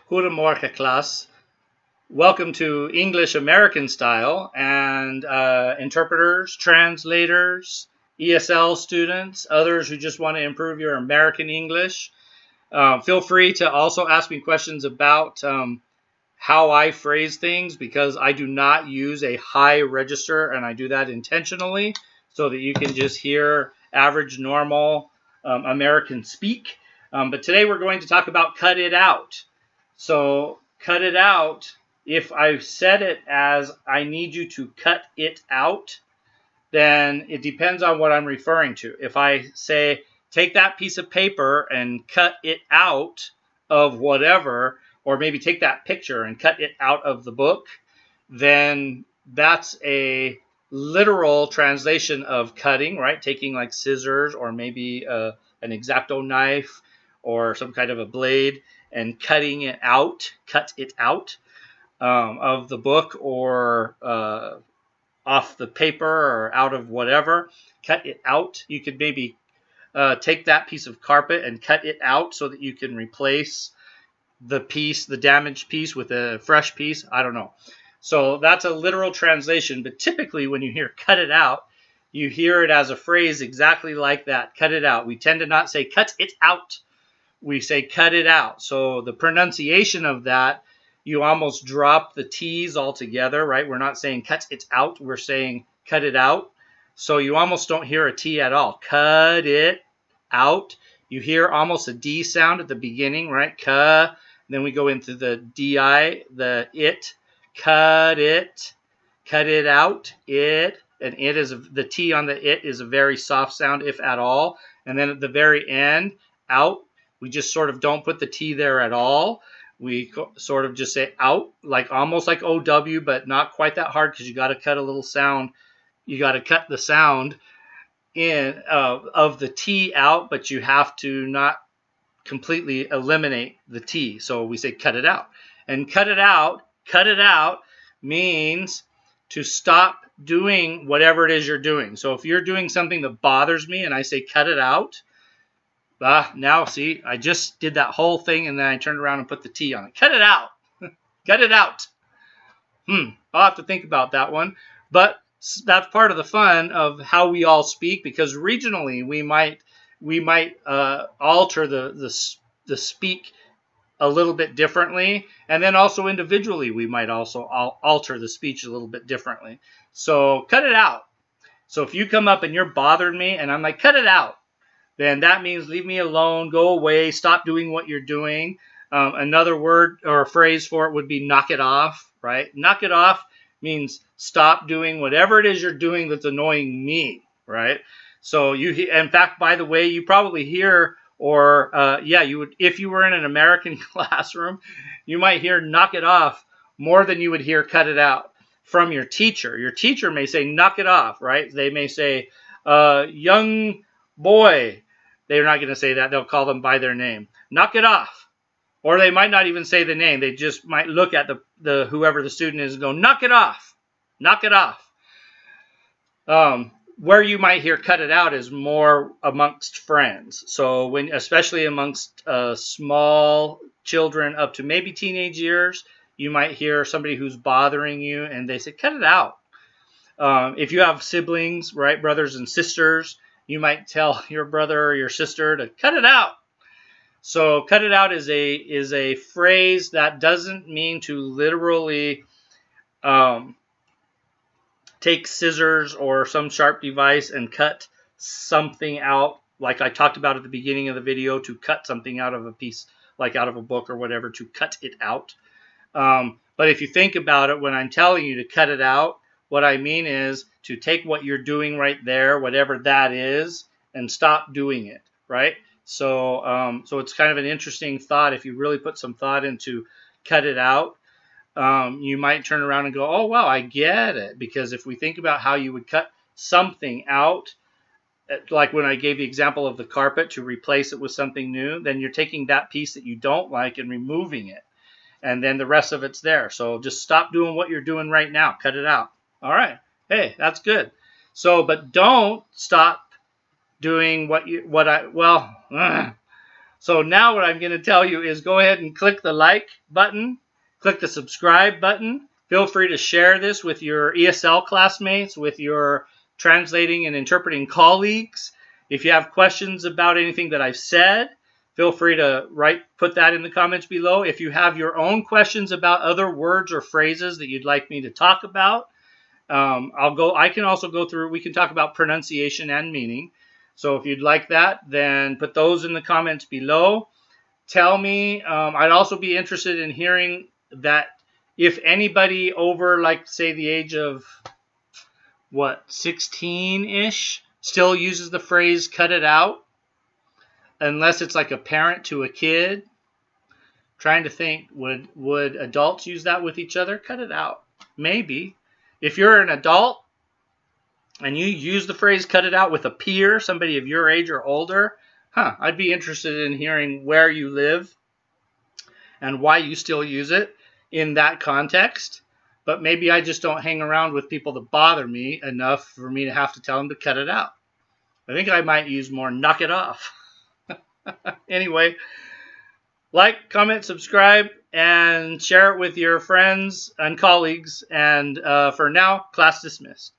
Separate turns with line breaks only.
Goedemorgen, class. Welcome to English American Style, and interpreters, translators, ESL students, others who just want to improve your American English. Feel free to also ask me questions about how I phrase things, because I do not use a high register, and I do that intentionally so that you can just hear average, normal American speak. But today we're going to talk about cut it out. So cut it out, if I've said it as I need you to cut it out, then it depends on what I'm referring to. If I say, take that piece of paper and cut it out of whatever, or maybe take that picture and cut it out of the book, then that's a literal translation of cutting, right? Taking like scissors or maybe an X-Acto knife or some kind of a blade and cutting it out, cut it out of the book or off the paper or out of whatever. Cut it out. You could maybe take that piece of carpet and cut it out so that you can replace the piece, the damaged piece, with a fresh piece. I don't know. So that's a literal translation, but typically when you hear cut it out, you hear it as a phrase exactly like that, cut it out. We tend to not say cut it out. We say cut it out. So the pronunciation of that, you almost drop the T's altogether, right? We're not saying cut it out. We're saying cut it out. So you almost don't hear a T at all. Cut it out. You hear almost a D sound at the beginning, right? Ka. Then we go into the DI, the it. Cut it. Cut it out. It. And it is, the T on the it is a very soft sound, if at all. And then at the very end, out. We just sort of don't put the T there at all. We sort of just say out, like almost like OW, but not quite that hard, because you got to cut a little sound. You got to cut the sound in of the T out, but you have to not completely eliminate the T. So we say cut it out. And cut it out means to stop doing whatever it is you're doing. So if you're doing something that bothers me and I say cut it out, now see, I just did that whole thing and then I turned around and put the T on it. Cut it out. Cut it out. I'll have to think about that one. But that's part of the fun of how we all speak, because regionally we might alter the speak a little bit differently, and then also individually we might also alter the speech a little bit differently. So cut it out. So if you come up and you're bothering me and I'm like, cut it out, then that means leave me alone, go away, stop doing what you're doing. Another word or phrase for it would be knock it off, right? Knock it off means stop doing whatever it is you're doing that's annoying me, right? So in fact, by the way, you probably hear, or you would, if you were in an American classroom, you might hear knock it off more than you would hear cut it out from your teacher. Your teacher may say knock it off, right? They may say, young boy. They're not going to say that. They'll call them by their name. Knock it off. Or they might not even say the name. They just might look at the whoever the student is and go, knock it off. Knock it off. Where you might hear cut it out is more amongst friends. So especially amongst small children up to maybe teenage years, you might hear somebody who's bothering you and they say, cut it out. If you have siblings, right, brothers and sisters, you might tell your brother or your sister to cut it out. So cut it out is a phrase that doesn't mean to literally take scissors or some sharp device and cut something out, like I talked about at the beginning of the video, to cut something out of a piece, like out of a book or whatever, to cut it out. But if you think about it, when I'm telling you to cut it out, what I mean is to take what you're doing right there, whatever that is, and stop doing it, right? So it's kind of an interesting thought. If you really put some thought into cut it out, you might turn around and go, oh, wow, I get it. Because if we think about how you would cut something out, like when I gave the example of the carpet to replace it with something new, then you're taking that piece that you don't like and removing it. And then the rest of it's there. So just stop doing what you're doing right now. Cut it out. All right. Hey, that's good. So, but don't stop doing So now what I'm going to tell you is go ahead and click the like button, click the subscribe button. Feel free to share this with your ESL classmates, with your translating and interpreting colleagues. If you have questions about anything that I've said, feel free to put that in the comments below. If you have your own questions about other words or phrases that you'd like me to talk about, I can also go through, we can talk about pronunciation and meaning. So if you'd like that, then put those in the comments below. Tell me, I'd also be interested in hearing that if anybody over, like, say, the age of, 16-ish, still uses the phrase cut it out, unless it's like a parent to a kid. Trying to think, would adults use that with each other? Cut it out. Maybe. If you're an adult and you use the phrase cut it out with a peer, somebody of your age or older, I'd be interested in hearing where you live and why you still use it in that context. But maybe I just don't hang around with people that bother me enough for me to have to tell them to cut it out. I think I might use more knock it off. Anyway, like, comment, subscribe, and share it with your friends and colleagues. And for now, class dismissed.